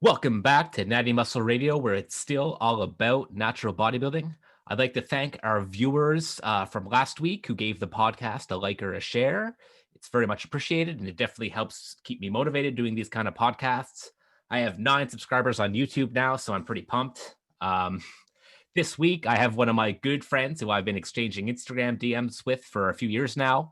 Welcome back to Natty Muscle Radio, where it's still all about natural bodybuilding. I'd like to thank our viewers from last week who gave the podcast a like or a share. It's very much appreciated, and it definitely helps keep me motivated doing these kind of podcasts. I have 9 subscribers on YouTube now, so I'm pretty pumped. This week, I have one of my good friends who I've been exchanging Instagram DMs with for a few years now,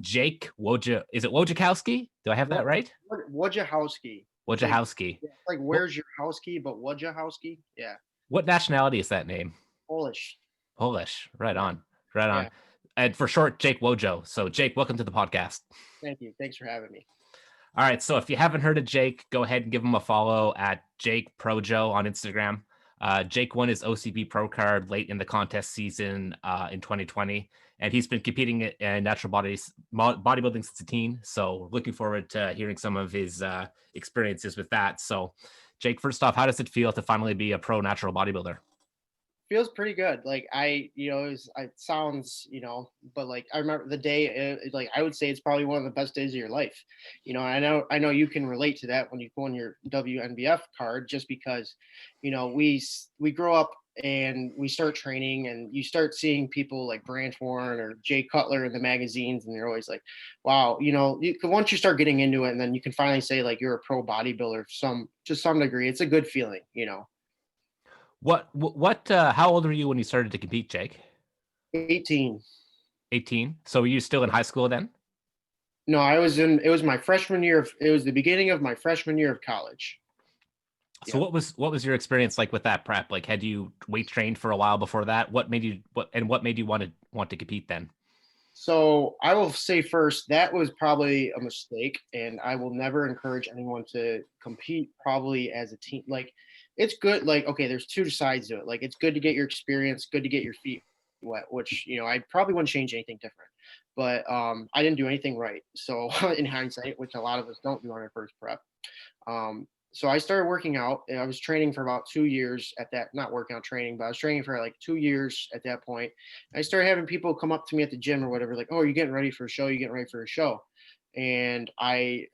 Jake Wojo. Is it Wojciechowski? Do I have that right? Wojciechowski. It's like Wojciechowski. yeah, it's like What, where's your houseky, but Wojciechowski? Yeah, what nationality is that name? Polish. Polish. Right Yeah, on. Right on. yeah. And for short, Jake Wojo. So, Jake, welcome to the podcast. Thank you. Thanks for having me. All right. So, if you haven't heard of Jake, go ahead and give him a follow at Jake Projo on Instagram. Jake won his OCP Pro card late in the contest season in 2020, and he's been competing in bodybuilding since a teen. So, looking forward to hearing some of his experiences with that. So, Jake, first off, how does it feel to finally be a pro natural bodybuilder? Feels pretty good. It sounds, but like I remember the day. Like I would say, it's probably one of the best days of your life. I know you can relate to that when you go on your WNBF card, just because, we grow up and we start training, and you start seeing people like Branch Warren or Jay Cutler in the magazines, and you're always like, wow, once you start getting into it, and then you can finally say like you're a pro bodybuilder, to some degree, it's a good feeling. How old were you when you started to compete, Jake? 18. 18. So, were you still in high school then? No, it was my freshman year it was the beginning of my freshman year of college. So Yep. what was your experience like with that prep? Like, had you weight trained for a while before that? What made you want to compete then? So I will say first, that was probably a mistake, and I will never encourage anyone to compete probably as a team. Like, it's good. Like, okay, there's two sides to it. Like, it's good to get your experience, good to get your feet wet, which, I probably wouldn't change anything different. But I didn't do anything right. So in hindsight, which a lot of us don't do on our first prep. So I started working out. And I was training for about 2 years at that, not working out training, but I was training for like 2 years at that point. I started having people come up to me at the gym or whatever, like, "Oh, you're getting ready for a show? You getting ready for a show?" And I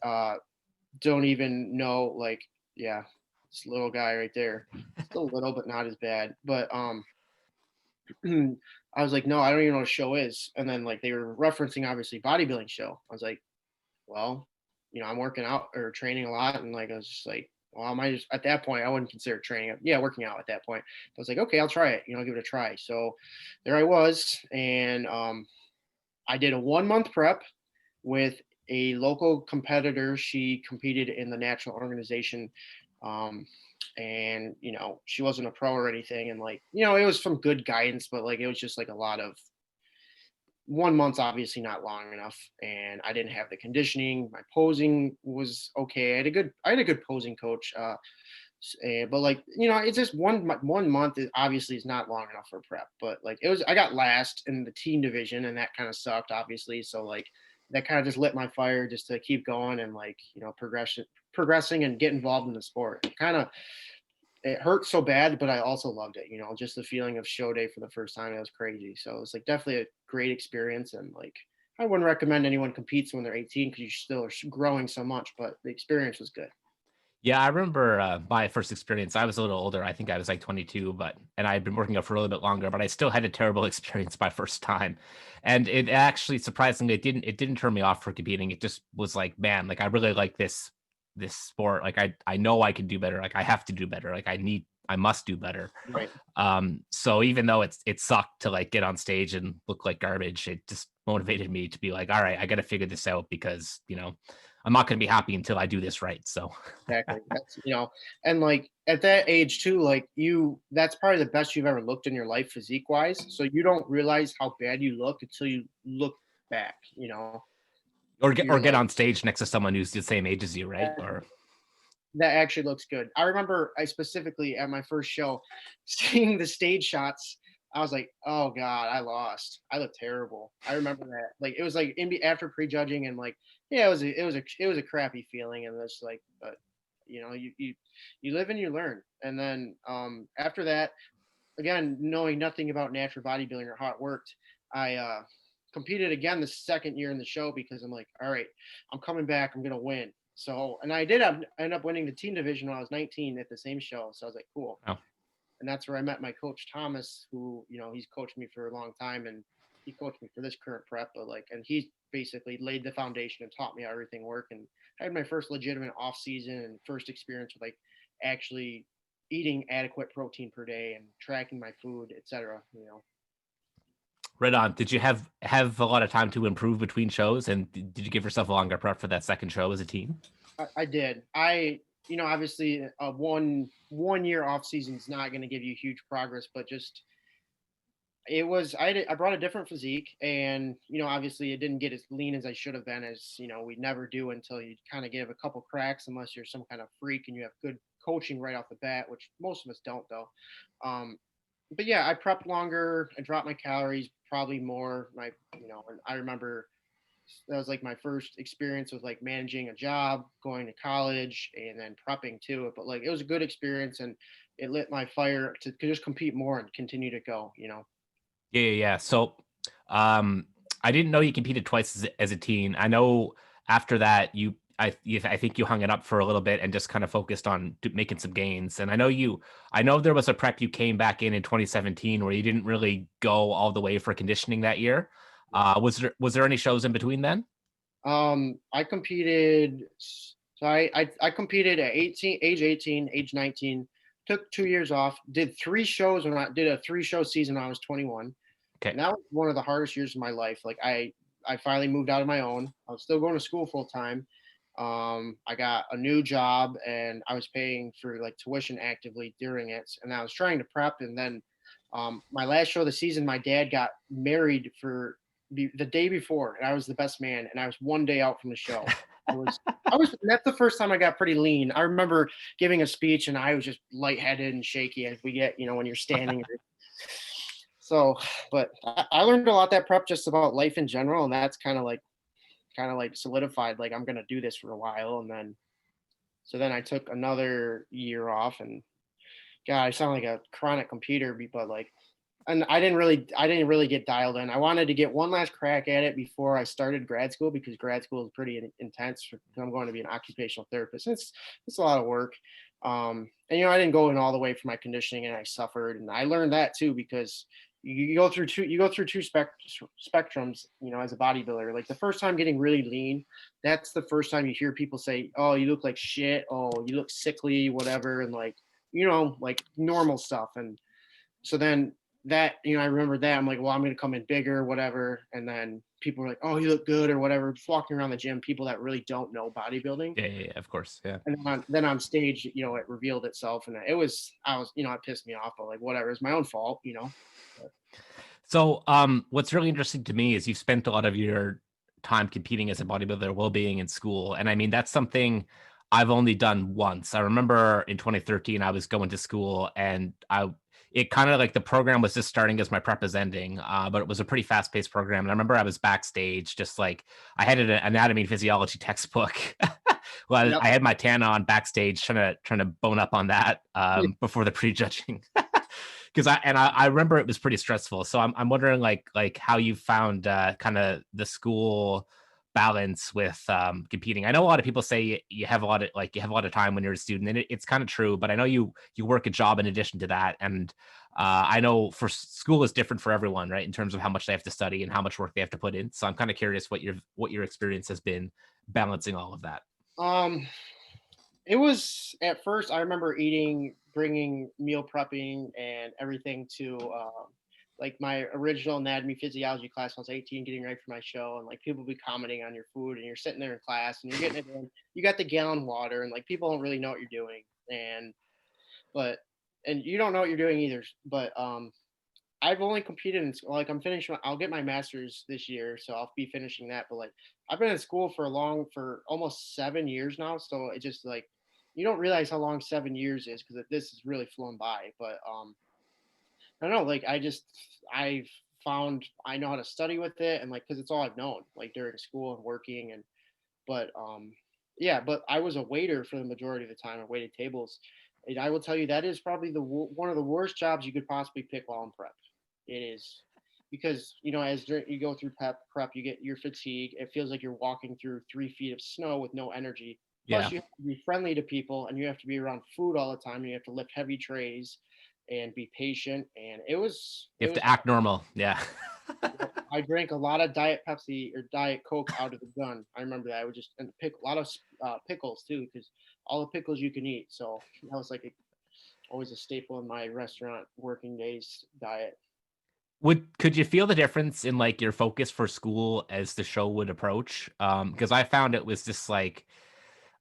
don't even know, like, yeah, this little guy right there, still little, but not as bad. But I was like, "No, I don't even know what a show is." And then like they were referencing obviously bodybuilding show. I was like, well, I'm working out or training a lot. And like, I was just like, well, I might just, at that point, I wouldn't consider training. Yeah, working out at that point. I was like, okay, I'll try it, give it a try. So there I was. And I did a 1 month prep with a local competitor. She competed in the national organization. Um, and, she wasn't a pro or anything. And like, it was some good guidance, but like, it was just like a lot of 1 month's obviously not long enough, and I didn't have the conditioning. My posing was okay. I had a good posing coach. But like, it's just 1 month is obviously is not long enough for prep. But like, I got last in the team division, and that kind of sucked, obviously. So like, that kind of just lit my fire just to keep going and like, progressing and get involved in the sport. It hurt so bad, but I also loved it. Just the feeling of show day for the first time. It was crazy. So it's like definitely a great experience. And like, I wouldn't recommend anyone competes when they're 18 because you still are growing so much, but the experience was good. Yeah, I remember my first experience. I was a little older. I think I was like 22, and I had been working out for a little bit longer, but I still had a terrible experience my first time. And it actually surprisingly it didn't turn me off for competing. It just was like, man, like I really like this sport. Like I know I can do better. Like I have to do better. Like I must do better. Right. So even though it sucked to like get on stage and look like garbage, it just motivated me to be like, all right, I got to figure this out because, I'm not going to be happy until I do this right. So Exactly. And like at that age too, like that's probably the best you've ever looked in your life physique wise. So you don't realize how bad you look until you look back. or You're get like, on stage next to someone who's the same age as you, right? Or that actually looks good. I remember I specifically at my first show seeing the stage shots. I was like, "Oh God, I lost. I look terrible." I remember that. Like it was like after prejudging and like, yeah, it was a crappy feeling, and it's like, but you live and you learn. And then after that, again, knowing nothing about natural bodybuilding or how it worked, I competed again the second year in the show because I'm like, all right, I'm coming back. I'm gonna win. So, and I end up winning the team division when I was 19 at the same show. So I was like, cool. Oh, And that's where I met my coach Thomas, who, you know, he's coached me for a long time, and he coached me for this current prep, but like, and he basically laid the foundation and taught me how everything worked. And I had my first legitimate off season and first experience with like actually eating adequate protein per day and tracking my food, etc. You know, right on. Did you have a lot of time to improve between shows, and did you give yourself a longer prep for that second show as a team? I did. You know, obviously, one year off season is not going to give you huge progress, but just it was I brought a different physique, and you know, obviously it didn't get as lean as I should have been, as you know we never do until you kind of give a couple cracks, unless you're some kind of freak and you have good coaching right off the bat, which most of us don't though. um but yeah, I prepped longer, I dropped my calories probably more, my, you know, and I remember that was like my first experience with like managing a job, going to college, and then prepping too. But like it was a good experience, and it lit my fire to just compete more and continue to go, you know. Yeah. So, um, I didn't know you competed twice as a teen. I know after that I think you hung it up for a little bit and just kind of focused on making some gains. And I know there was a prep you came back in 2017 where you didn't really go all the way for conditioning that year. Was there any shows in between then? I competed. So I competed at 18, age 19. Took 2 years off. Did three shows when I did a 3 show season when I was 21, Okay. and that was one of the hardest years of my life. Like I finally moved out on my own. I was still going to school full time. I got a new job, and I was paying for like tuition actively during it, and I was trying to prep. And then my last show of the season, my dad got married for the day before, and I was the best man, and I was one day out from the show. I was, that's the first time I got pretty lean. I remember giving a speech, and I was just lightheaded and shaky as we get, you know, when you're standing. So, but I learned a lot that prep just about life in general, and that's kind of like solidified like I'm gonna do this for a while. And then so then I took another year off, and God, I sound like a chronic computer, but like, and I didn't really get dialed in. I wanted to get one last crack at it before I started grad school, because grad school is pretty intense. I'm going to be an occupational therapist. It's a lot of work. And you know, I didn't go in all the way for my conditioning, and I suffered, and I learned that too, because you go through two spectrums, you know, as a bodybuilder. Like the first time getting really lean, that's the first time you hear people say, "Oh, you look like shit. Oh, you look sickly, whatever," and like, you know, like normal stuff. And so then that, you know, I remember that. I'm like, well, I'm going to come in bigger, whatever. And then people are like, oh, you look good or whatever. Just walking around the gym, people that really don't know bodybuilding. Yeah, of course. Yeah. And then on stage, you know, it revealed itself. And I was, you know, it pissed me off, but like, whatever, it's my own fault, you know. But, So, what's really interesting to me is you've spent a lot of your time competing as a bodybuilder while being in school. And I mean, that's something I've only done once. I remember in 2013, I was going to school and it kind of like the program was just starting as my prep is ending, but it was a pretty fast paced program. And I remember I was backstage, just like I had an anatomy and physiology textbook. Well, yep. I had my tan on backstage, trying to bone up on that before the prejudging. Because I remember it was pretty stressful. So I'm wondering like how you found kind of the school balance with competing. I know a lot of people say you have a lot of time when you're a student, and it's kind of true. But I know you work a job in addition to that, and I know for school is different for everyone, right? In terms of how much they have to study and how much work they have to put in. So I'm kind of curious what your experience has been balancing all of that. Um, it was at first, I remember bringing meal prepping and everything to, like my original anatomy physiology class when I was 18, getting ready for my show, and like people be commenting on your food, and you're sitting there in class and you're getting it in. You got the gallon water, and like people don't really know what you're doing, and but and you don't know what you're doing either. But I've only competed in school. Like I'll get my master's this year, so I'll be finishing that. But like I've been in school for almost 7 years now. So it just like you don't realize how long 7 years is, because this has really flown by. But I don't know. Like I've found I know how to study with it, and like because it's all I've known like during school and working. And but yeah, but I was a waiter for the majority of the time. I waited tables. And I will tell you that is probably one of the worst jobs you could possibly pick while in prep. It is, because you know you go through prep, you get your fatigue. It feels like you're walking through 3 feet of snow with no energy. Yeah. Plus, you have to be friendly to people, and you have to be around food all the time. And you have to lift heavy trays and be patient. And You it have was to hard. act normal. Yeah. Yep. I drank a lot of Diet Pepsi or Diet Coke out of the gun. I remember that. I would just and pick a lot of pickles too, because all the pickles you can eat. So that was like always a staple in my restaurant working days diet. Could you feel the difference in like your focus for school as the show would approach? Because I found it was just like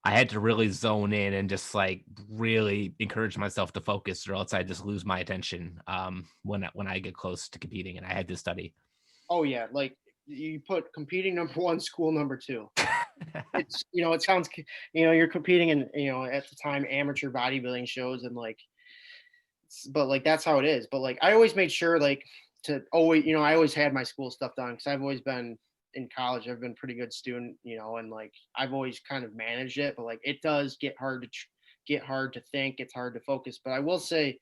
I had to really zone in and just like really encourage myself to focus, or else I just lose my attention when I get close to competing and I had to study. Oh yeah, like you put competing number one, school number two. It's it sounds you're competing in at the time amateur bodybuilding shows and like but like that's how it is. But like I always made sure like to always I always had my school stuff done because I've always been in college. I've been a pretty good student, and like I've always kind of managed it. But like it does get hard to get hard to think. It's hard to focus. But I will say,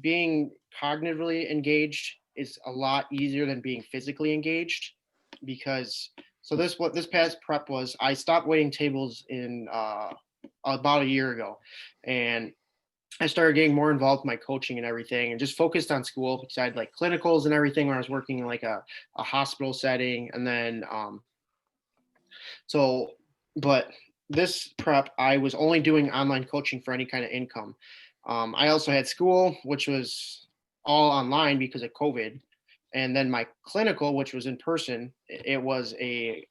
being cognitively engaged is a lot easier than being physically engaged because what this past prep was. I stopped waiting tables in about a year ago, and I started getting more involved in my coaching and everything and just focused on school because I had like clinicals and everything where I was working in like a hospital setting. And then, so, but this prep, I was only doing online coaching for any kind of income. I also had school, which was all online because of COVID. And then my clinical, which was in person, it was a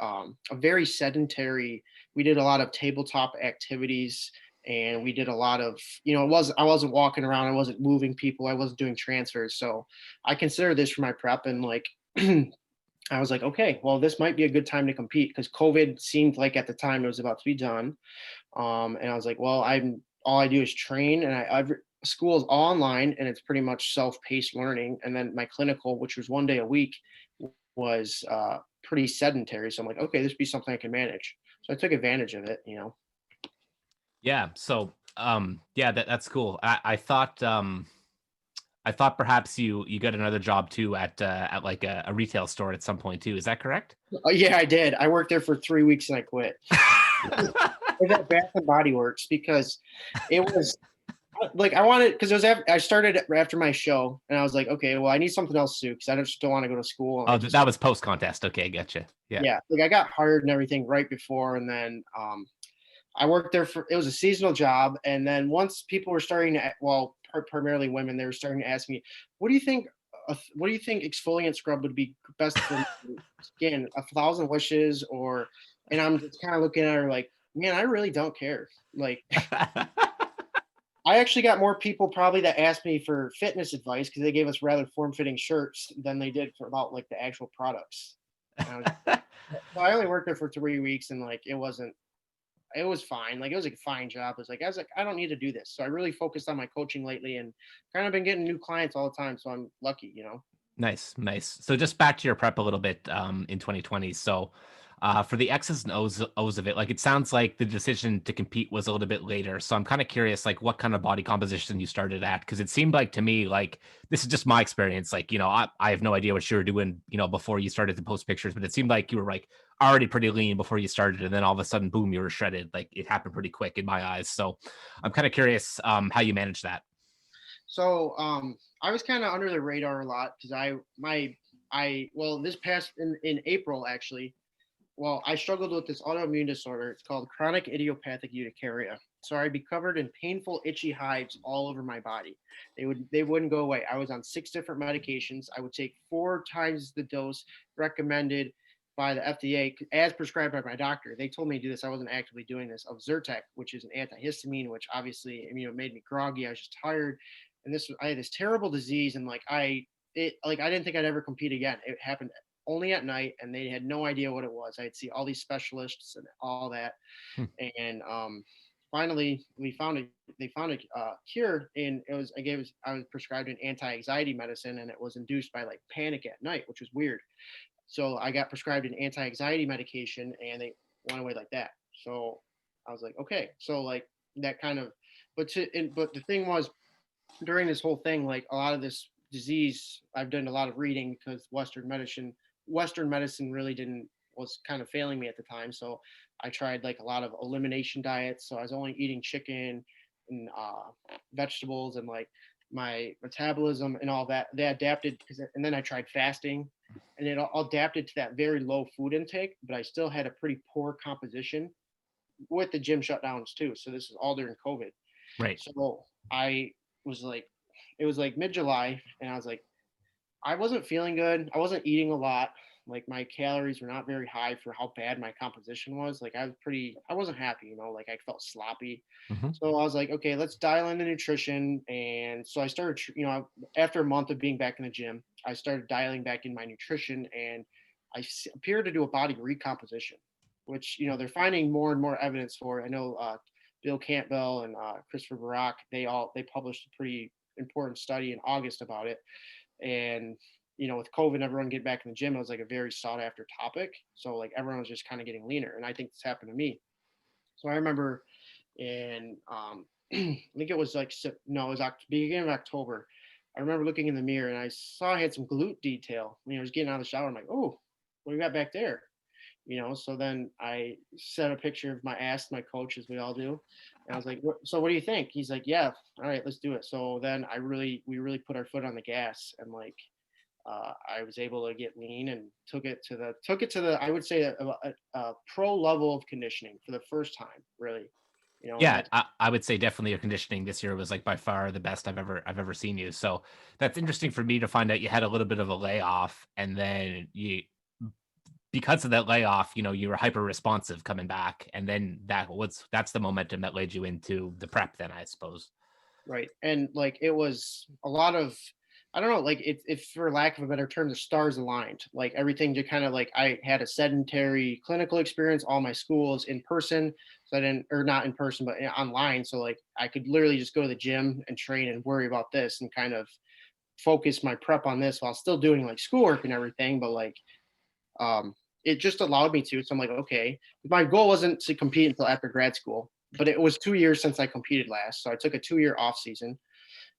very sedentary. We did a lot of tabletop activities, and we did a lot of I wasn't walking around, I wasn't moving people, I wasn't doing transfers. So I consider this for my prep, and like I was like, okay, well, this might be a good time to compete because COVID seemed like at the time it was about to be done. And I was like, well, I'm all I do is train, and school is all online, and it's pretty much self-paced learning. And then my clinical, which was 1 day a week, was pretty sedentary. So I'm like, okay, this would be something I can manage. So I took advantage of it. Yeah. So yeah, that's cool. I thought perhaps you got another job too at like a retail store at some point too. Is that correct? Oh, yeah, I did. I worked there for 3 weeks and I quit. I was at Bath and Body Works because it was like I wanted because it was I started after my show and I was like, okay, well, I need something else to because I just don't want to go to school. And Oh, I just that was post contest. Okay, gotcha. Yeah. yeah, like I got hired and everything right before, and then I worked there for it was a seasonal job, and then once people were starting to primarily women, they were starting to ask me, what do you think? What do you think exfoliant scrub would be best for my skin? 1,000 wishes or? And I'm just kind of looking at her like, man, I really don't care. Like, I actually got more people probably that asked me for fitness advice because they gave us rather form-fitting shirts than they did for about like the actual products. So I only worked there for 3 weeks, and like it was fine. Like it was a fine job. I was like, I don't need to do this. So I really focused on my coaching lately and kind of been getting new clients all the time. So I'm lucky. Nice, nice. So just back to your prep a little bit in 2020. So for the X's and O's of it, like it sounds like the decision to compete was a little bit later. So I'm kind of curious, like what kind of body composition you started at, because it seemed like to me, like this is just my experience. Like I have no idea what you were doing, before you started to post pictures, but it seemed like you were like already pretty lean before you started, and then all of a sudden, boom, you were shredded. Like it happened pretty quick in my eyes. So I'm kind of curious how you managed that. So I was kind of under the radar a lot because this past in April actually, well, I struggled with this autoimmune disorder. It's called chronic idiopathic urticaria. So I'd be covered in painful, itchy hives all over my body. They wouldn't go away. I was on 6 different medications. I would take 4 times the dose recommended by the FDA as prescribed by my doctor. They told me to do this. I wasn't actively doing this of Zyrtec, which is an antihistamine, which obviously made me groggy. I was just tired, and I had this terrible disease, and I didn't think I'd ever compete again. It happened only at night, and they had no idea what it was. I'd see all these specialists and all that, Hmm. and finally they found a cure, and I was prescribed an anti-anxiety medicine, and it was induced by like panic at night, which was weird. So I got prescribed an anti-anxiety medication, and they went away like that. So I was like, okay, so like that kind of, but the thing was during this whole thing, like a lot of this disease, I've done a lot of reading because Western medicine really didn't was kind of failing me at the time. So I tried like a lot of elimination diets. So I was only eating chicken and vegetables, and like my metabolism and all that, they adapted and then I tried fasting, and it all adapted to that very low food intake, but I still had a pretty poor composition with the gym shutdowns too. So this is all during COVID. Right. So I was like, it was like mid-July, and I was like, I wasn't feeling good. I wasn't eating a lot. Like my calories were not very high for how bad my composition was. Like I wasn't happy, like I felt sloppy. Mhm. So I was like, okay, let's dial in the nutrition. And so I started, after a month of being back in the gym, I started dialing back in my nutrition, and appeared to do a body recomposition, which, they're finding more and more evidence for. I know Bill Campbell and Christopher Barak, they published a pretty important study in August about it. And with COVID, everyone getting back in the gym, it was like a very sought after topic. So like everyone was just kind of getting leaner, and I think this happened to me. So I remember in I think it was like no, it was beginning of October. I remember looking in the mirror and I saw I had some glute detail. I was getting out of the shower. I'm like, oh, what do you got back there? So then I sent a picture of my ass to my coach, as we all do. And I was like, so what do you think? He's like, yeah, all right, let's do it. So then we really put our foot on the gas, and like, I was able to get lean and took it to the, I would say a pro level of conditioning for the first time, really. And Yeah, that's I would say definitely your conditioning this year was like by far the best I've ever seen you. So that's interesting for me to find out you had a little bit of a layoff, and then because of that layoff, you were hyper responsive coming back, and then that's the momentum that led you into the prep. Then I suppose. right. And like it was a lot of, I don't know, like if for lack of a better term, the stars aligned. Like everything just kind of like, I had a sedentary clinical experience. All my schools in person, so I didn't, or not in person, but online. So like I could literally just go to the gym and train and worry about this and kind of focus my prep on this while still doing like schoolwork and everything. But like um, it just allowed me to. So I'm like, okay, my goal wasn't to compete until after grad school, but it was 2 years since I competed last. So I took a 2 year off season,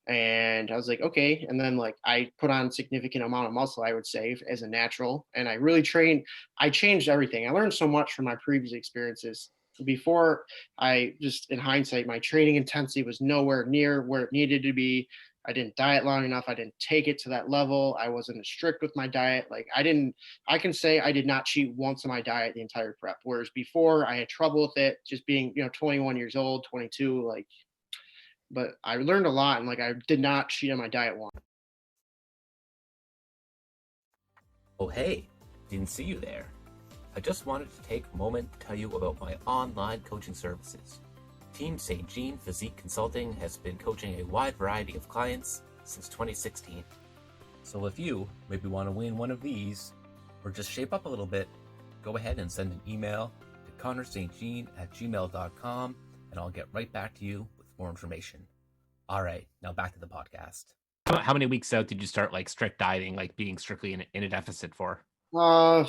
and I was like, okay. And then like I put on significant amount of muscle, I would say, as a natural. And I really trained, I changed everything. I learned so much from my previous experiences. Before, I just, in hindsight, my training intensity was nowhere near where it needed to be. I didn't diet long enough. I didn't take it to that level. I wasn't as strict with my diet. Like I can say I did not cheat once on my diet the entire prep. Whereas before I had trouble with it, just being, 21 years old, 22, like, but I learned a lot, and like I did not cheat on my diet once. Oh, hey, didn't see you there. I just wanted to take a moment to tell you about my online coaching services. Team St. Jean Physique Consulting has been coaching a wide variety of clients since 2016. So if you maybe want to win one of these, or just shape up a little bit, go ahead and send an email to connorstjean@gmail.com, and I'll get right back to you with more information. All right, now back to the podcast. How many weeks out did you start like strict dieting, like being strictly in a deficit for? Uh,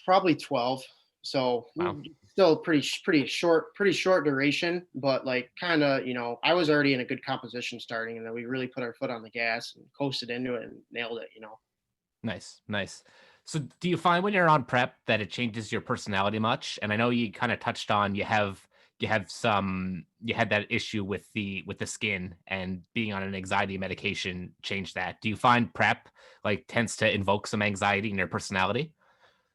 Probably 12. So Wow. still pretty short duration, but like kind of, I was already in a good composition starting, and then we really put our foot on the gas and coasted into it and nailed it. Nice, nice. So do you find when you're on prep that it changes your personality much? And I know you kind of touched on you had that issue with the skin, and being on an anxiety medication changed that. Do you find prep like tends to invoke some anxiety in your personality?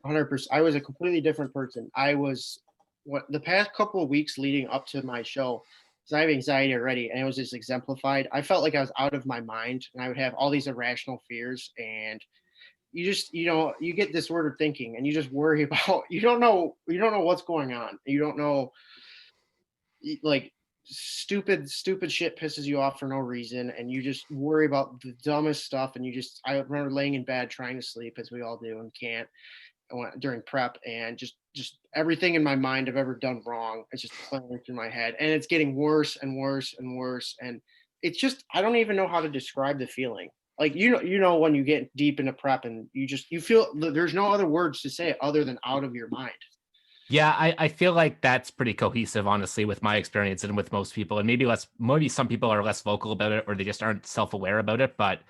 100%. I was a completely different person. I was what the past couple of weeks leading up to my show, because I have anxiety already, and it was just exemplified. I felt like I was out of my mind, and I would have all these irrational fears, and you just, you get disordered thinking, and you just worry about, you don't know what's going on. You don't know, like, stupid shit pisses you off for no reason, and you just worry about the dumbest stuff. And I remember laying in bed trying to sleep, as we all do and can't, during prep, and just everything in my mind I've ever done wrong, it's just playing through my head, and it's getting worse and worse and worse. And it's just, I don't even know how to describe the feeling. Like, when you get deep into prep, and you feel there's no other words to say other than out of your mind. Yeah, I feel like that's pretty cohesive, honestly, with my experience and with most people. And maybe some people are less vocal about it, or they just aren't self-aware about it. But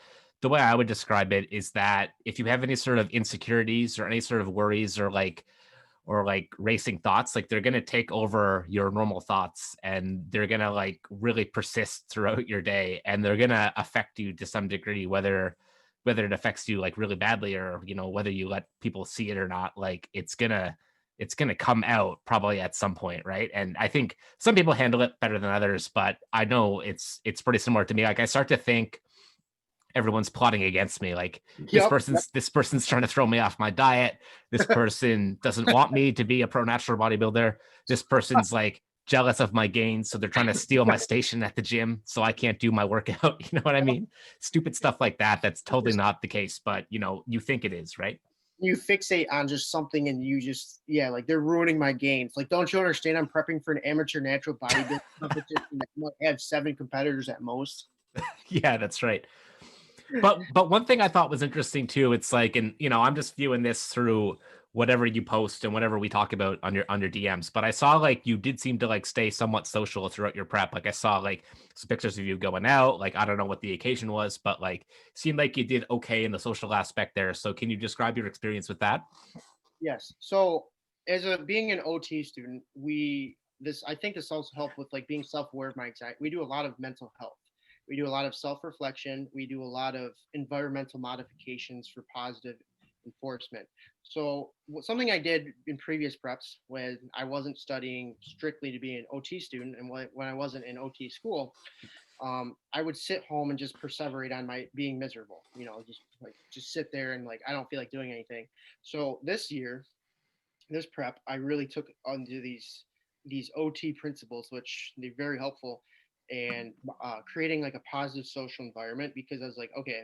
the way I would describe it is that if you have any sort of insecurities or any sort of worries, or like or like racing thoughts, like they're going to take over your normal thoughts, and they're going to like really persist throughout your day, and they're going to affect you to some degree, whether it affects you like really badly, or whether you let people see it or not. Like it's gonna come out probably at some point, right? And I think some people handle it better than others, but I know it's pretty similar to me. Like I start to think everyone's plotting against me. Like this Yep. person's this person's trying to throw me off my diet. This person doesn't want me to be a pro natural bodybuilder. This person's like jealous of my gains, so they're trying to steal my station at the gym so I can't do my workout. You know what I mean? Stupid stuff like that. That's totally not the case, but you think it is, right? You fixate on just something and you just, yeah, like they're ruining my gains. Like, don't you understand? I'm prepping for an amateur natural bodybuilding competition that might have 7 competitors at most. Yeah, that's right. But one thing I thought was interesting too, it's like, and I'm just viewing this through whatever you post and whatever we talk about on your DMs. But I saw like you did seem to like stay somewhat social throughout your prep. Like I saw like some pictures of you going out. Like I don't know what the occasion was, but like seemed like you did okay in the social aspect there. So can you describe your experience with that? Yes. So as a being an OT student, I think this also helped with like being self-aware of my anxiety. We do a lot of mental health. We do a lot of self-reflection. We do a lot of environmental modifications for positive enforcement. So something I did in previous preps when I wasn't studying strictly to be an OT student, and when I wasn't in OT school, I would sit home and just perseverate on my being miserable. Just sit there and like I don't feel like doing anything. So this year, this prep, I really took onto these OT principles, which they're very helpful, and creating like a positive social environment, because I was like, okay,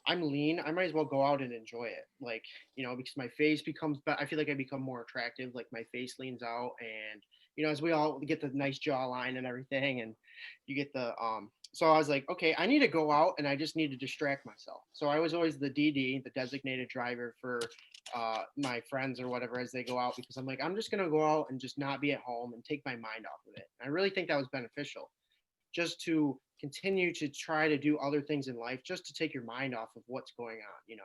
I'm lean. I might as well go out and enjoy it. Like, because my face becomes, I feel like I become more attractive. Like my face leans out, and as we all get the nice jawline and everything, and you get so I was like, okay, I need to go out and I just need to distract myself. So I was always the DD, the designated driver for my friends or whatever as they go out, because I'm like, I'm just gonna go out and just not be at home and take my mind off of it. And I really think that was beneficial, just to continue to try to do other things in life, just to take your mind off of what's going on.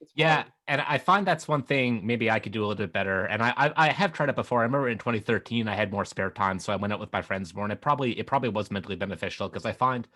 It's Yeah, hard. and I find that's one thing maybe I could do a little bit better. And I have tried it before. I remember in 2013 I had more spare time, so I went out with my friends more, and it probably was mentally beneficial, because I find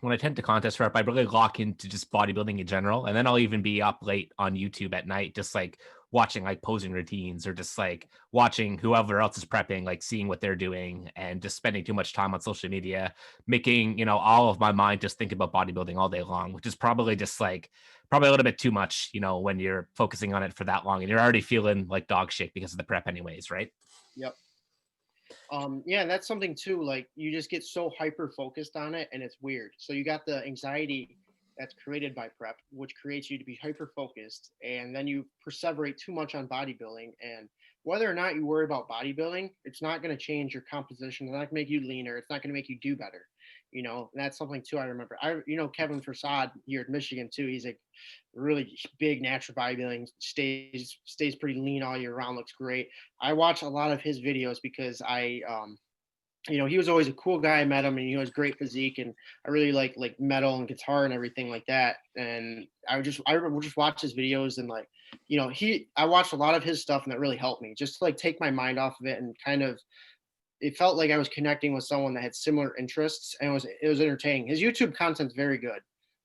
when I tend to contest prep, I really lock into just bodybuilding in general. And then I'll even be up late on YouTube at night, just like watching like posing routines, or just like watching whoever else is prepping, like seeing what they're doing, and just spending too much time on social media, making, all of my mind just think about bodybuilding all day long, which is probably just like, probably a little bit too much, when you're focusing on it for that long and you're already feeling like dog shit because of the prep anyways, right? Yep. Yeah, that's something too. Like you just get so hyper focused on it, and it's weird. So you got the anxiety that's created by prep, which creates you to be hyper focused, and then you perseverate too much on bodybuilding. And whether or not you worry about bodybuilding, it's not going to change your composition. It's not going to make you leaner. It's not going to make you do better. And that's something too I remember. Kevin Fasad here at Michigan too. He's a really big natural bodybuilding, stays pretty lean all year round, looks great. I watch a lot of his videos because he was always a cool guy. I met him and he has great physique, and I really like metal and guitar and everything like that. And I would just watch his videos, and like, I watched a lot of his stuff, and that really helped me just to like take my mind off of it, and kind of, it felt like I was connecting with someone that had similar interests, and it was entertaining. His YouTube content's very good.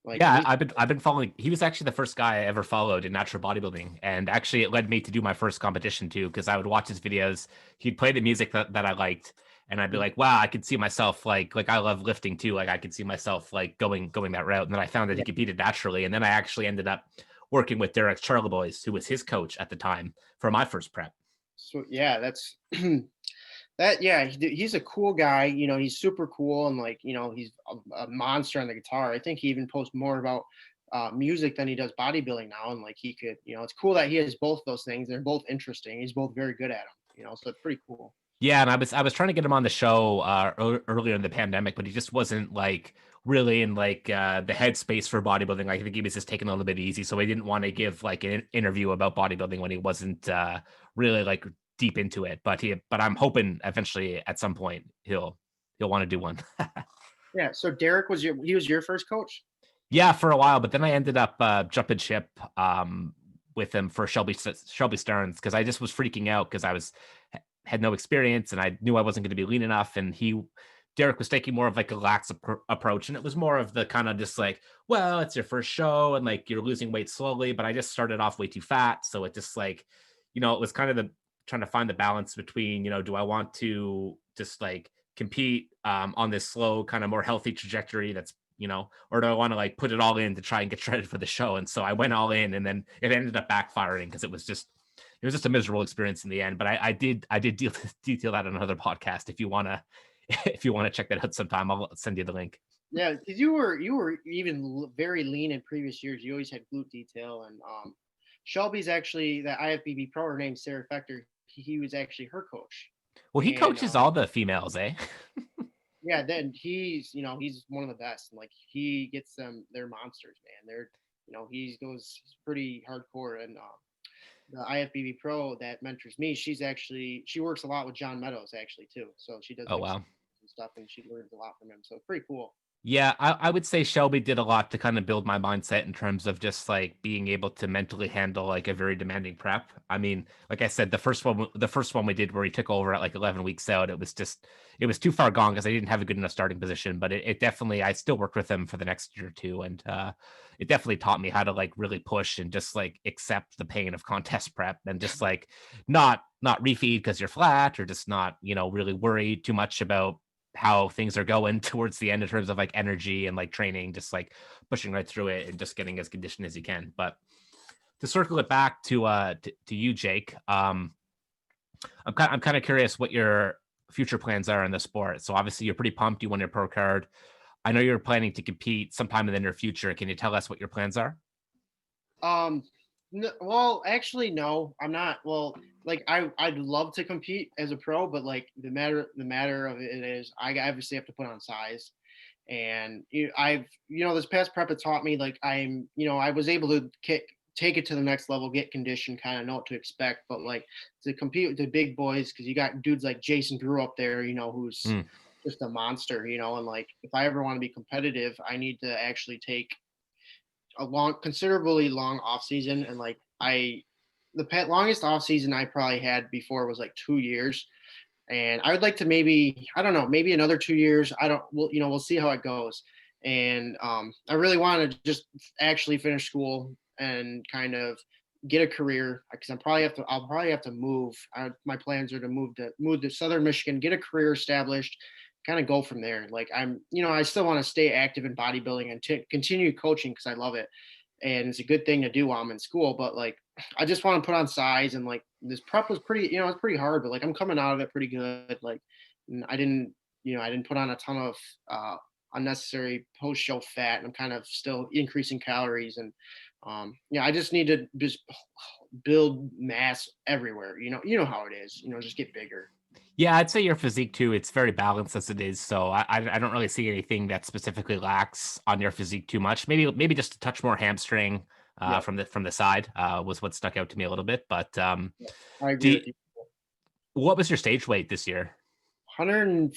Like, and Yeah, he's I've been following. He was actually the first guy I ever followed in natural bodybuilding, and actually it led me to do my first competition too, because I would watch his videos. He'd play the music that I liked, and I'd be like, wow, I could see myself like I love lifting too. Like I could see myself like going that route. And then I found that he competed naturally, and then I actually ended up working with Derek Charlebois, who was his coach at the time for my first prep. so yeah, that's that yeah, he's a cool guy. He's super cool, and like, he's a monster on the guitar. I think he even posts more about music than he does bodybuilding now, and like he could, it's cool that he has both those things. They're both interesting. He's both very good at them. So it's pretty cool. Yeah, and I was trying to get him on the show earlier in the pandemic, but he just wasn't like really in like the headspace for bodybuilding. Like, I think he was just taking a little bit easy, so he didn't want to give like an interview about bodybuilding when he wasn't really like deep into it. But I'm hoping eventually at some point he'll want to do one. Yeah. So Derek he was your first coach? Yeah, for a while, but then I ended up jumping ship. with him for Shelby Stearns because I just was freaking out because had no experience and I knew I wasn't going to be lean enough. And Derek was taking more of like a lax approach, and it was more of the kind of just like, well, it's your first show and like you're losing weight slowly, but I just started off way too fat, so it just like, it was kind of the trying to find the balance between, do I want to just like compete on this slow kind of more healthy trajectory that's, or do I want to like put it all in to try and get shredded for the show? And so I went all in, and then it ended up backfiring because it was just a miserable experience in the end. But I did detail that on another podcast. If you wanna if you wanna check that out sometime, I'll send you the link. Yeah, because you were even very lean in previous years. You always had glute detail, and Shelby's actually the IFBB pro. Her name's Sarah Fector. He was actually her coach, Well, he and coaches all the females, eh? yeah, then he's one of the best, and like he gets them. They're monsters, man. He goes he's pretty hardcore, and the IFBB pro that mentors me, she works a lot with John Meadows actually too. So she does Oh like wow. some stuff, and she learns a lot from him. So it's pretty cool. Yeah, I would say Shelby did a lot to kind of build my mindset in terms of just like being able to mentally handle like a very demanding prep. I mean, like I said, the first one we did where he took over at like 11 weeks out, it was too far gone because I didn't have a good enough starting position. But it definitely, I still worked with him for the next year or two, and it definitely taught me how to like really push and just like accept the pain of contest prep and just like not refeed because you're flat, or just not really worry too much about how things are going towards the end in terms of like energy and like training, just like pushing right through it and just getting as conditioned as you can. But to circle it back to you, Jake, I'm kind of curious what your future plans are in the sport. So obviously you're pretty pumped. You won your pro card. I know you're planning to compete sometime in the near future. Can you tell us what your plans are? Um, no, well, actually, no, I'm not. Well, like I'd love to compete as a pro, but like the matter of it is, I obviously have to put on size, and this past prep it taught me like I was able to take it to the next level, get conditioned, kind of know what to expect, but like to compete with the big boys because you got dudes like Jason Drew up there, who's Mm. just a monster, and like if I ever want to be competitive, I need to actually take considerably long off season, and like longest off season I probably had before was like 2 years, and I would like to maybe I don't know maybe another 2 years. I don't we'll see how it goes, and I really want to just actually finish school and kind of get a career because I'll probably have to move. My plans are to move to Southern Michigan, get a career established, kind of go from there. Like I still want to stay active in bodybuilding and continue coaching because I love it, and it's a good thing to do while I'm in school. But like, I just want to put on size, and like this prep was it's pretty hard, but like I'm coming out of it pretty good. Like, I didn't put on a ton of unnecessary post show fat, and I'm kind of still increasing calories, and yeah, I just need to just build mass everywhere. You know how it is. Just get bigger. Yeah, I'd say your physique too. It's very balanced as it is, so I don't really see anything that specifically lacks on your physique too much. Maybe just a touch more hamstring Yeah, from the side was what stuck out to me a little bit. But yeah, I do agree you- with you. what was your stage weight this year? 100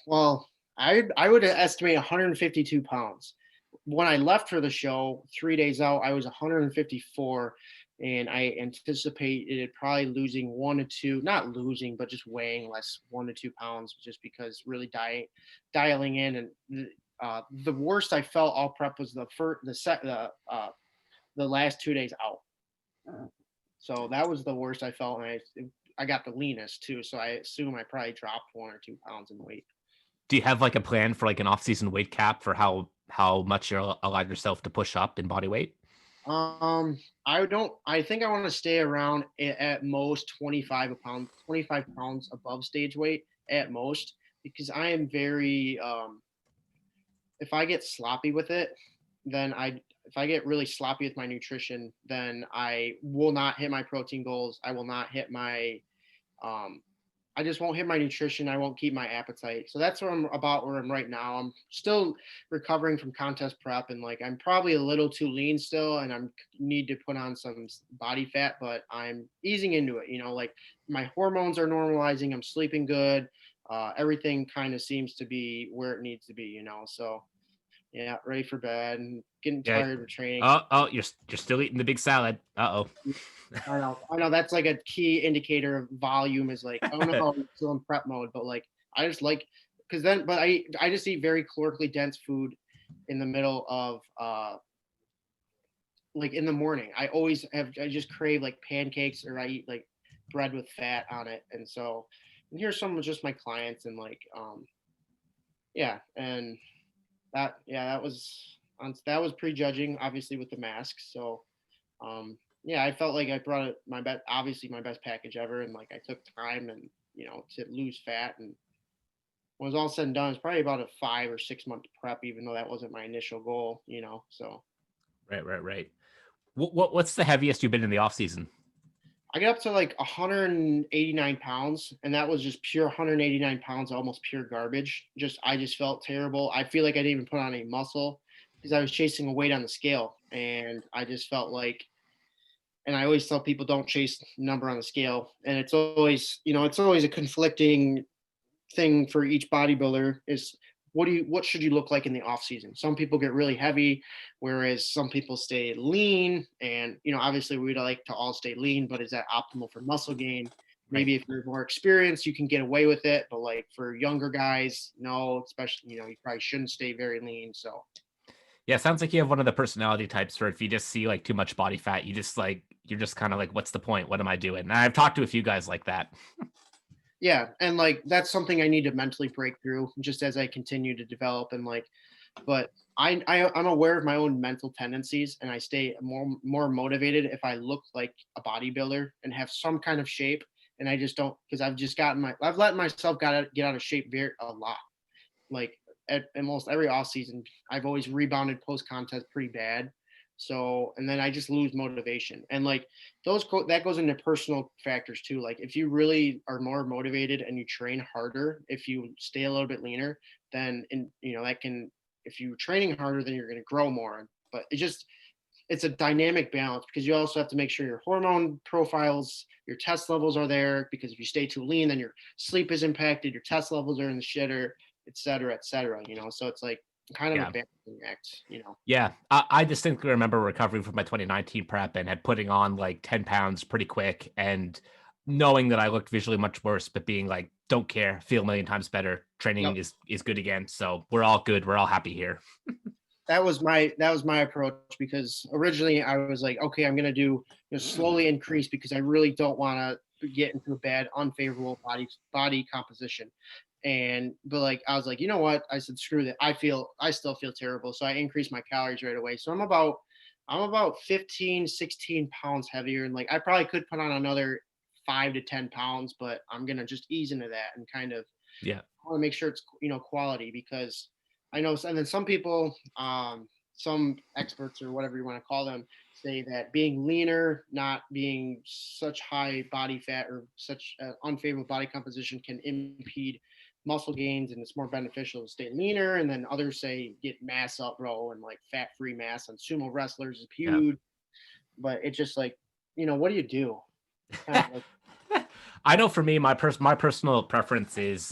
well, I would estimate 152 pounds. When I left for the show 3 days out, I was 154, and I anticipated probably losing 1 to 2, not losing, but just weighing less 1 to 2 pounds, just because really dialing in. And the worst I felt all prep was the last 2 days out. So that was the worst I felt, and I got the leanest too. So I assume I probably dropped 1 or 2 pounds in weight. Do you have like a plan for like an off-season weight cap for how much you're allowed yourself to push up in body weight? I don't. I think I want to stay around at most 25 pounds above stage weight at most, because I am very. If I get sloppy with it, then if I get really sloppy with my nutrition, then I will not hit my protein goals. I will not hit my um, I just won't hit my nutrition. I won't keep my appetite. So that's where I'm right now. I'm still recovering from contest prep, and like I'm probably a little too lean still, and I'm need to put on some body fat, but I'm easing into it. Like my hormones are normalizing. I'm sleeping good. Everything kind of seems to be where it needs to be. So Yeah, ready for bed and getting Yeah. tired of training. Oh, you're still eating the big salad. Uh-oh. I know that's like a key indicator of volume is like, oh no, I'm still in prep mode, but like I just like because then but I just eat very calorically dense food in the middle of like in the morning. I just crave like pancakes or I eat like bread with fat on it. And so and here's some of just my clients and like yeah, and that was prejudging obviously with the masks. So yeah, I felt like I brought it my best obviously my best package ever and like I took time and to lose fat and when it was all said and done, it's probably about a 5 or 6 month prep, even though that wasn't my initial goal. So Right. What's the heaviest you've been in the off season? I got up to like 189 pounds, and that was just pure 189 pounds, almost pure garbage. I just felt terrible. I feel like I didn't even put on any muscle because I was chasing a weight on the scale, and I just felt like. And I always tell people don't chase number on the scale, and it's always a conflicting thing for each bodybuilder is what should you look like in the off season? Some people get really heavy, whereas some people stay lean. And obviously we'd like to all stay lean, but is that optimal for muscle gain? Right. Maybe if you're more experienced, you can get away with it. But like for younger guys, no, especially you probably shouldn't stay very lean. So Yeah, sounds like you have one of the personality types where if you just see like too much body fat, you're just kind of like, what's the point? What am I doing? And I've talked to a few guys like that. yeah, and like that's something I need to mentally break through just as I continue to develop and like but I'm aware of my own mental tendencies and I stay more motivated if I look like a bodybuilder and have some kind of shape and I just don't because I've let myself get out of shape very a lot like at almost every off season I've always rebounded post contest pretty bad so and then I just lose motivation and like that goes into personal factors too like if you really are more motivated and you train harder if you stay a little bit leaner then that can if you're training harder then you're going to grow more but it's a dynamic balance because you also have to make sure your hormone profiles your test levels are there because if you stay too lean then your sleep is impacted your test levels are in the shitter et cetera so it's like kind of a Yeah. balancing act. Yeah. I distinctly remember recovering from my 2019 prep and had putting on like 10 pounds pretty quick and knowing that I looked visually much worse, but being like, don't care, feel a million times better. Yep. Training is good again. So we're all good. We're all happy here. That was my approach because originally I was like, okay, I'm gonna do slowly increase because I really don't want to get into a bad, unfavorable body composition. But like I was like, you know what? I said, screw that. I still feel terrible. So I increased my calories right away. So I'm about 15, 16 pounds heavier. And like I probably could put on another 5 to 10 pounds, but I'm gonna just ease into that and kind of Yeah. want to make sure it's quality because I know and then some people some experts or whatever you want to call them say that being leaner not being such high body fat or such unfavorable body composition can impede muscle gains and it's more beneficial to stay leaner and then others say get mass up bro and like fat free mass on sumo wrestlers is Yeah. huge but it's just like what do you do kind of like I know for me, my personal preference is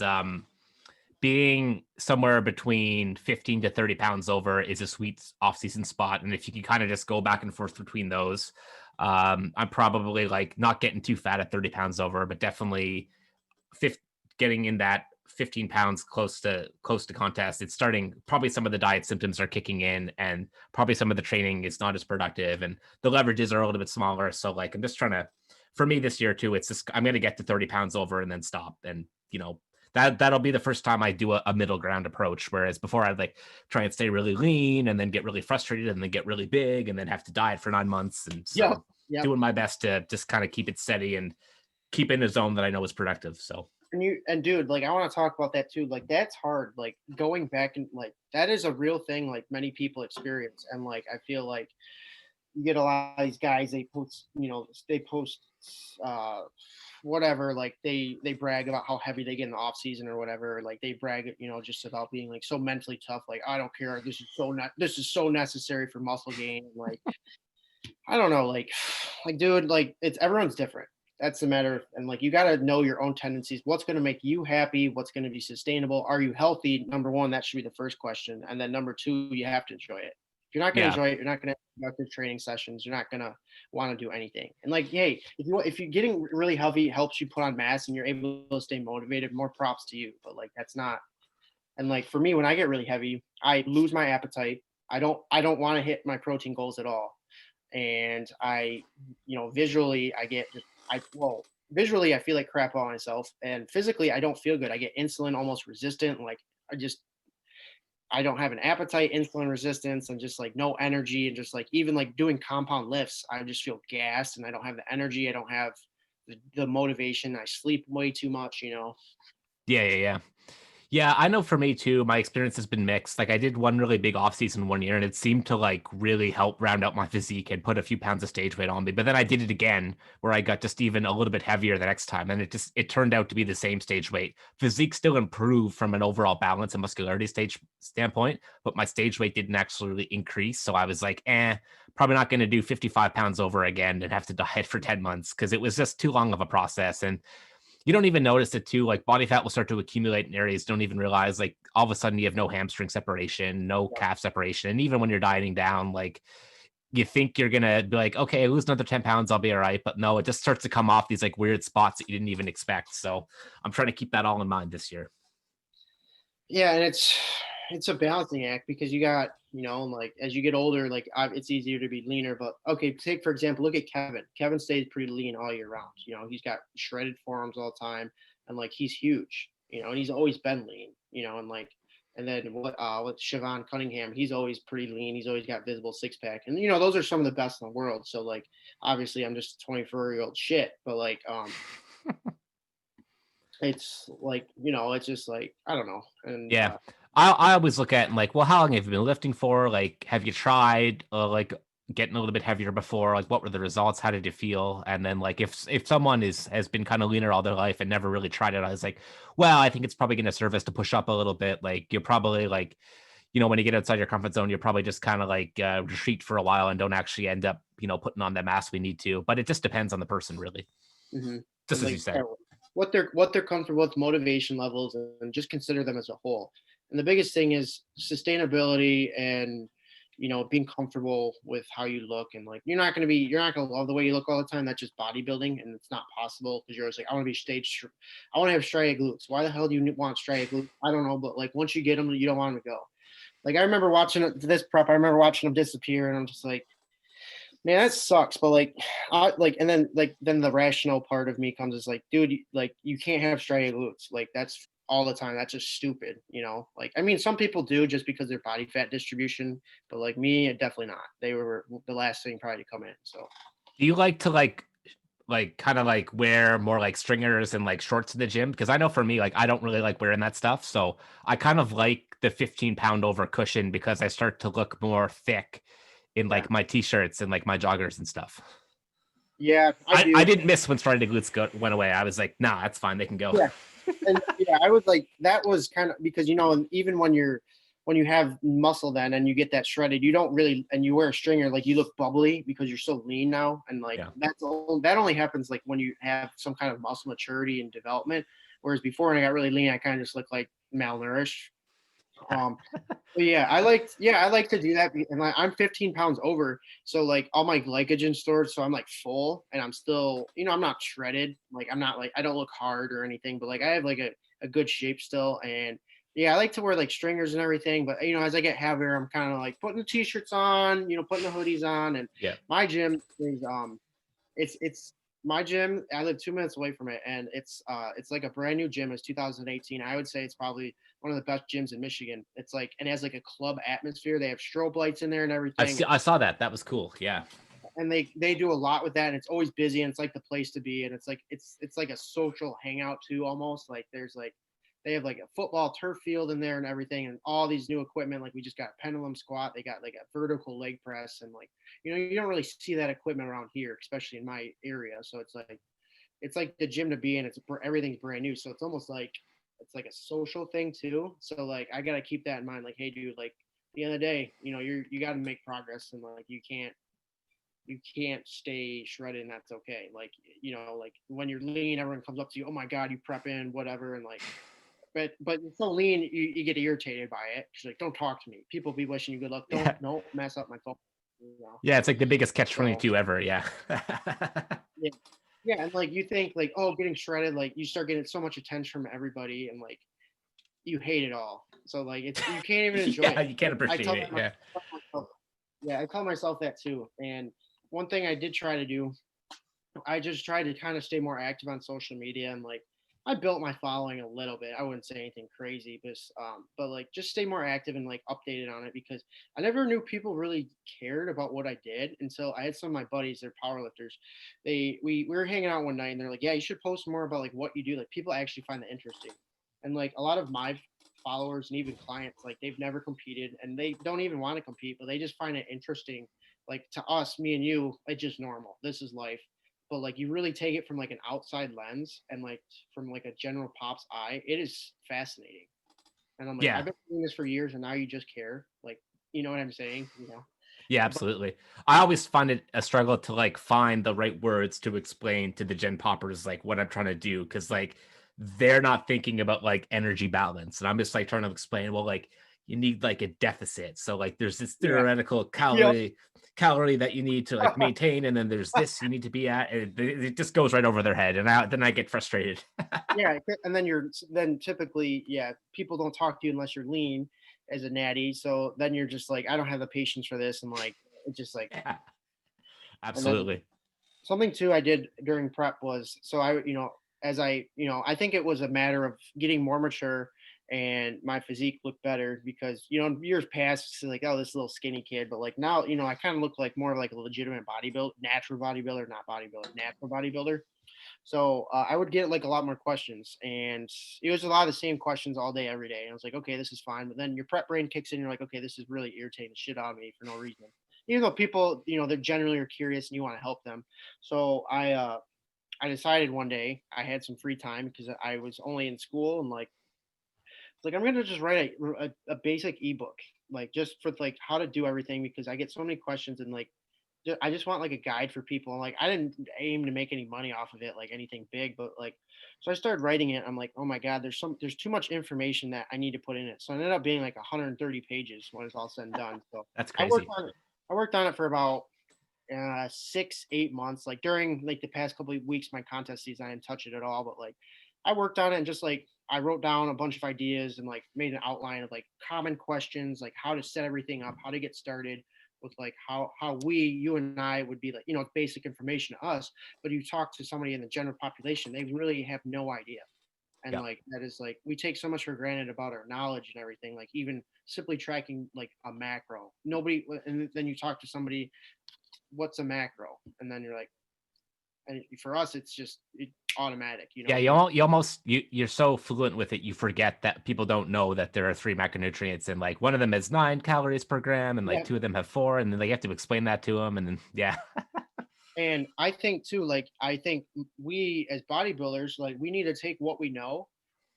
being somewhere between 15 to 30 pounds over is a sweet off-season spot. And if you can kind of just go back and forth between those, I'm probably like not getting too fat at 30 pounds over, but definitely getting in that 15 pounds close to contest. It's starting, probably some of the diet symptoms are kicking in and probably some of the training is not as productive and the leverages are a little bit smaller. So like, I'm just trying to, for me this year too, it's just, I'm going to get to 30 pounds over and then stop. And that'll be the first time I do a middle ground approach. Whereas before I'd like try and stay really lean and then get really frustrated and then get really big and then have to diet for 9 months. And yeah, so yeah. doing my best to just kind of keep it steady and keep in a zone that I know is productive. So And dude, like I want to talk about that too. Like that's hard. Like going back and like that is a real thing. Like many people experience, and like I feel like you get a lot of these guys. They post uh, whatever. Like they brag about how heavy they get in the off season or whatever. Like they brag, just about being like so mentally tough. Like I don't care. This is so necessary for muscle gain. Like I don't know. Like dude, like it's everyone's different. that's a matter, and like you got to know your own tendencies. What's going to make you happy? What's going to be sustainable? Are you healthy? Number one, that should be the first question, and then number two, you have to enjoy it. If you're not going to Yeah. enjoy it, you're not going to have productive training sessions. You're not going to want to do anything. And like, hey, if you're getting really healthy helps you put on mass and you're able to stay motivated, more props to you. But like that's not. And like for me, when I get really heavy, I lose my appetite. I don't want to hit my protein goals at all. And I, visually I get visually I feel like crap on myself, and physically I don't feel good. I get insulin almost resistant. Like I just I don't have an appetite, insulin resistance, and just like no energy, and just like even like doing compound lifts, I just feel gassed and I don't have the energy. I don't have the motivation. I sleep way too much. Yeah, yeah, yeah. Yeah, I know for me too, my experience has been mixed. Like I did one really big off season one year and it seemed to like really help round out my physique and put a few pounds of stage weight on me. But then I did it again where I got just even a little bit heavier the next time and it turned out to be the same stage weight. Physique still improved from an overall balance and muscularity stage standpoint, but my stage weight didn't actually really increase. So I was like, probably not going to do 55 pounds over again and have to diet for 10 months because it was just too long of a process. And you don't even notice it too. Like body fat will start to accumulate in areas you don't even realize. Like all of a sudden you have no hamstring separation, no calf separation. And even when you're dieting down, like you think you're gonna be like, okay, I lose another 10 pounds, I'll be all right. But no, it just starts to come off these like weird spots that you didn't even expect. So I'm trying to keep that all in mind this year. Yeah, and it's a balancing act because you got, like as you get older, like it's easier to be leaner. But okay, take for example, look at Kevin. Kevin stays pretty lean all year round. He's got shredded forearms all the time, and like he's huge. And he's always been lean. And like, and then with Siobhan Cunningham, he's always pretty lean. He's always got visible six pack, and those are some of the best in the world. So like, obviously, I'm just a 24-year-old shit, but like, it's like it's just like I don't know, and Yeah. I always look at and like, well, how long have you been lifting for? Like, have you tried like getting a little bit heavier before? Like, what were the results? How did you feel? And then like if someone has been kind of leaner all their life and never really tried it, I was like, well, I think it's probably going to serve us to push up a little bit. Like you're probably like, when you get outside your comfort zone, you're probably just kind of like retreat for a while and don't actually end up, putting on the mass we need to. But it just depends on the person, really. Just and as you like said. what they're comfortable with, motivation levels, and just consider them as a whole. And the biggest thing is sustainability and being comfortable with how you look. And like you're not going to love the way you look all the time. That's just bodybuilding, and it's not possible because you're always like, I want to be I want to have striated glutes. Why the hell do you want striated glutes? I don't know, but like once you get them, you don't want them to go. Like I remember watching this prep, I remember watching them disappear, and I'm just like, man, that sucks. But like, and then the rational part of me comes is like, dude, like you can't have striated glutes. Like that's all the time. That's just stupid. Like, I mean, some people do just because their body fat distribution, but like me, definitely not. They were the last thing probably to come in. So Do you like to like kind of like wear more like stringers and like shorts in the gym? Because I know for me, like I don't really like wearing that stuff. So I kind of like the 15-pound over cushion because I start to look more thick in yeah, like my t-shirts and like my joggers and stuff. yeah, I I do. didn't miss when starting to glutes went away. I was like, nah, that's fine. They can go. Yeah. And yeah, I was like, that was kind of because and even when you have muscle then and you get that shredded, you don't really, and you wear a stringer, like you look bubbly because you're so lean now. And like Yeah. that only happens like when you have some kind of muscle maturity and development. Whereas before when I got really lean, I kind of just looked like malnourished. But I like to do that. And like, I'm 15 pounds over. So like all my glycogen stored. So I'm like full and I'm still, I'm not shredded. Like I'm not like, I don't look hard or anything, but like I have like a good shape still. And yeah, I like to wear like stringers and everything. But as I get heavier, I'm kind of like putting the t-shirts on, putting the hoodies on. And Yeah. my gym is, it's my gym. I live 2 minutes away from it, and it's like a brand new gym. It's 2018. I would say it's probably one of the best gyms in Michigan. It's like, and it has like a club atmosphere. They have strobe lights in there and everything. I saw that. That was cool. Yeah. And they do a lot with that, and it's always busy, and it's like the place to be. And it's like a social hangout too, almost. Like there's like they have like a football turf field in there and everything, and all these new equipment. Like we just got a pendulum squat. They got like a vertical leg press, and like you don't really see that equipment around here, especially in my area. So it's like the gym to be in. Everything's brand new, so it's almost like it's like a social thing too. So like I gotta keep that in mind. Like, hey, dude, like at the end of the day, you got to make progress, and like you can't. you can't stay shredded, and that's okay. Like, like when you're lean, everyone comes up to you, oh my God, you prep in, whatever. And like, but you're so lean, you get irritated by it. She's like, don't talk to me. People be wishing you good luck. Yeah. Don't mess up my phone. Yeah, it's like the biggest catch So 22 ever. Yeah. yeah, yeah, and like you think like, oh, getting shredded, like you start getting so much attention from everybody, and like you hate it all. So like you can't even enjoy Yeah, it. you can't I appreciate tell it. that Yeah. myself. Yeah, I tell myself that too. And one thing I did try to do, I just tried to kind of stay more active on social media, and like I built my following a little bit. I wouldn't say anything crazy, but like just stay more active and like updated on it, because I never knew people really cared about what I did until I had some of my buddies, they're powerlifters. We were hanging out one night, and they're like, "Yeah, you should post more about like what you do. Like people actually find that interesting." And like a lot of my followers and even clients, like they've never competed and they don't even want to compete, but they just find it interesting. Like to us, me and you, it's just normal. This is life. But like you really take it from like an outside lens and like from like a general pop's eye, it is fascinating. And I'm like, Yeah. I've been doing this for years and now you just care. Like, you know what I'm saying? Yeah, But absolutely. I always find it a struggle to like find the right words to explain to the Gen Poppers like what I'm trying to do, because like they're not thinking about like energy balance, and I'm just like trying to explain, well, like you need like a deficit, so like there's this yeah. theoretical Yep. calorie that you need to like maintain, and then there's this you need to be at, and it just goes right over their head, and then I get frustrated. Yeah. And then typically, yeah, people don't talk to you unless you're lean as a natty. So then you're just like, I don't have the patience for this. And like, it's just like, Yeah, and then absolutely. something too I did during prep was, so as I think it was a matter of getting more mature and my physique looked better, because in years past it's like, oh, this little skinny kid, but like now, I kind of look like more like a legitimate natural bodybuilder, not bodybuilder, natural bodybuilder. So I would get like a lot more questions, and it was a lot of the same questions all day, every day. And I was like, okay, this is fine. But then your prep brain kicks in. You're like, okay, this is really irritating the shit out of me for no reason. Even though people, they generally are curious and you want to help them. So I decided one day I had some free time because I was only in school, and like I'm gonna just write a basic ebook, like just for like how to do everything, because I get so many questions, and like I just want like a guide for people. Like I didn't aim to make any money off of it, like anything big, but like so I started writing it. I'm like, oh my god, there's too much information that I need to put in it. So it ended up being like 130 pages when it's all said and done. So That's I worked crazy. on it. I worked on it for about 6 8 months. Like during like the past couple of weeks, my contest season, I didn't touch it at all. But like I worked on it, and just like I wrote down a bunch of ideas and like made an outline of like common questions, like how to set everything up, how to get started with like how you and I would be like, basic information to us. But you talk to somebody in the general population, they really have no idea. And Yeah. like that is like we take so much for granted about our knowledge and everything, like even simply tracking like a macro. Nobody, and then you talk to somebody, what's a macro? And then you're like, and for us, it's just automatic, Yeah, you're so fluent with it, you forget that people don't know that there are three macronutrients, and like one of them is 9 calories per gram, and like Yeah. two of them have 4, and then they have to explain that to them, and then yeah. And I think too, like I think we as bodybuilders, like we need to take what we know,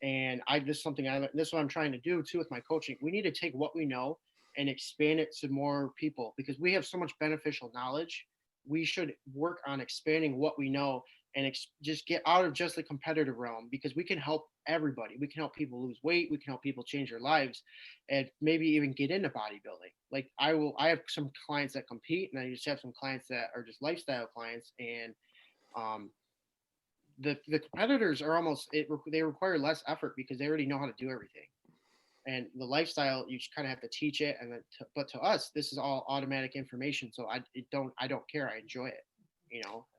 and this is something this is what I'm trying to do too with my coaching. We need to take what we know and expand it to more people, because we have so much beneficial knowledge. We should work on expanding what we know, and just get out of just the competitive realm, because we can help everybody. We can help people lose weight. We can help people change their lives, and maybe even get into bodybuilding. Like I have some clients that compete, and I just have some clients that are just lifestyle clients. And um, the competitors are they require less effort because they already know how to do everything. And the lifestyle, you just kind of have to teach it. And then, but to us, this is all automatic information. So I don't care. I enjoy it.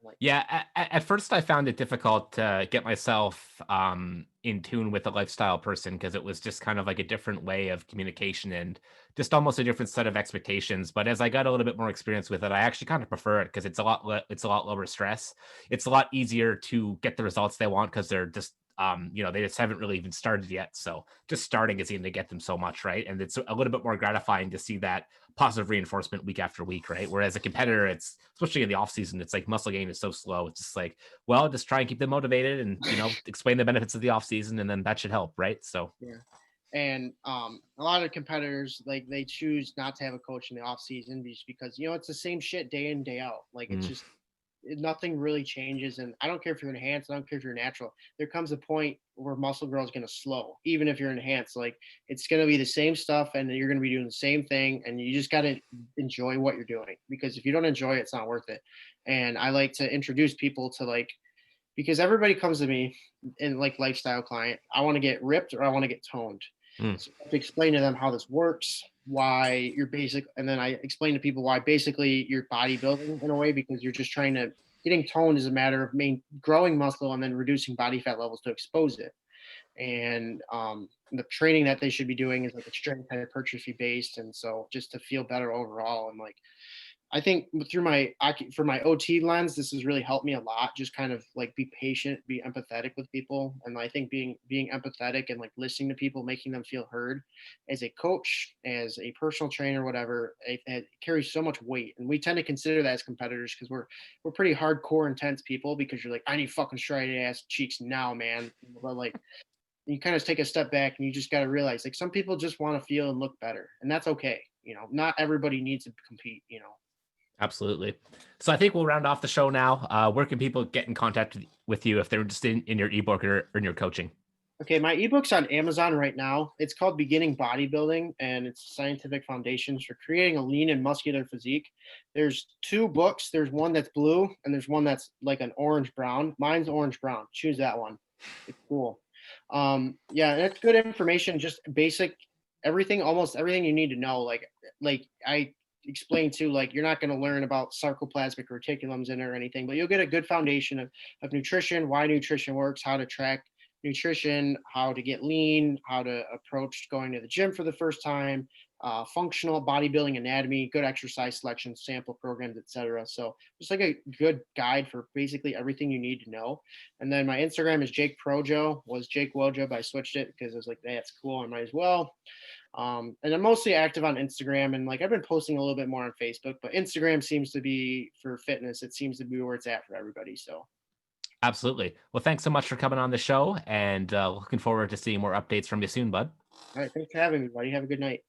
Like Yeah, at first I found it difficult to get myself in tune with a lifestyle person, because it was just kind of like a different way of communication and just almost a different set of expectations. But as I got a little bit more experience with it, I actually kind of prefer it, because it's a lot lower stress. It's a lot easier to get the results they want, because they're just they just haven't really even started yet. So just starting is going to get them so much, right? And it's a little bit more gratifying to see that positive reinforcement week after week, right? Whereas a competitor, it's especially in the off season, it's like muscle gain is so slow. It's just like, well, just try and keep them motivated, and explain the benefits of the off season, and then that should help, right? So yeah. And a lot of competitors, like, they choose not to have a coach in the off season just because, it's the same shit day in, day out. Like, it's Mm, just nothing really changes. And I don't care if you're enhanced, I don't care if you're natural. There comes a point where muscle growth is going to slow, even if you're enhanced. Like, it's going to be the same stuff, and you're going to be doing the same thing. And you just got to enjoy what you're doing, because if you don't enjoy it, it's not worth it. And I like to introduce people to, like, because everybody comes to me in, like, lifestyle client, I want to get ripped or I want to get toned. mm. So I have to explain to them how this works, why you're basic, and then I explain to people why basically you're bodybuilding in a way, because you're just trying to getting toned is a matter of growing muscle and then reducing body fat levels to expose it. And the training that they should be doing is like a strength hypertrophy based, and so just to feel better overall. And like, I think through for my OT lens, this has really helped me a lot. Just kind of like be patient, be empathetic with people, and I think being empathetic and like listening to people, making them feel heard, as a coach, as a personal trainer, whatever, it carries so much weight. And we tend to consider that as competitors, because we're pretty hardcore, intense people. Because you're like, I need fucking straight ass cheeks now, man. But like, you kind of take a step back and you just got to realize, like, some people just want to feel and look better, and that's okay. Not everybody needs to compete. Absolutely. So I think we'll round off the show now. Where can people get in contact with you if they're interested in your ebook or in your coaching? Okay, my ebook's on Amazon right now. It's called Beginning Bodybuilding, and it's scientific foundations for creating a lean and muscular physique. There's two books. There's one that's blue, and there's one that's like an orange brown. Mine's orange brown. Choose that one. It's cool. Yeah, and it's good information. Just basic everything, almost everything you need to know. Like I explained too. Like, you're not going to learn about sarcoplasmic reticulums in it or anything, but you'll get a good foundation of nutrition, why nutrition works, how to track nutrition, how to get lean, how to approach going to the gym for the first time, functional bodybuilding anatomy, good exercise selection, sample programs, etc. So just like a good guide for basically everything you need to know. And then my Instagram is Jake Projo, was Jake Wojo, but I switched it because I was like, hey, that's cool, I might as well. And I'm mostly active on Instagram, and like, I've been posting a little bit more on Facebook, but Instagram seems to be for fitness. It seems to be where it's at for everybody. So Absolutely. Well, thanks so much for coming on the show, and looking forward to seeing more updates from you soon, bud. all right, thanks for having me, buddy. Have a good night.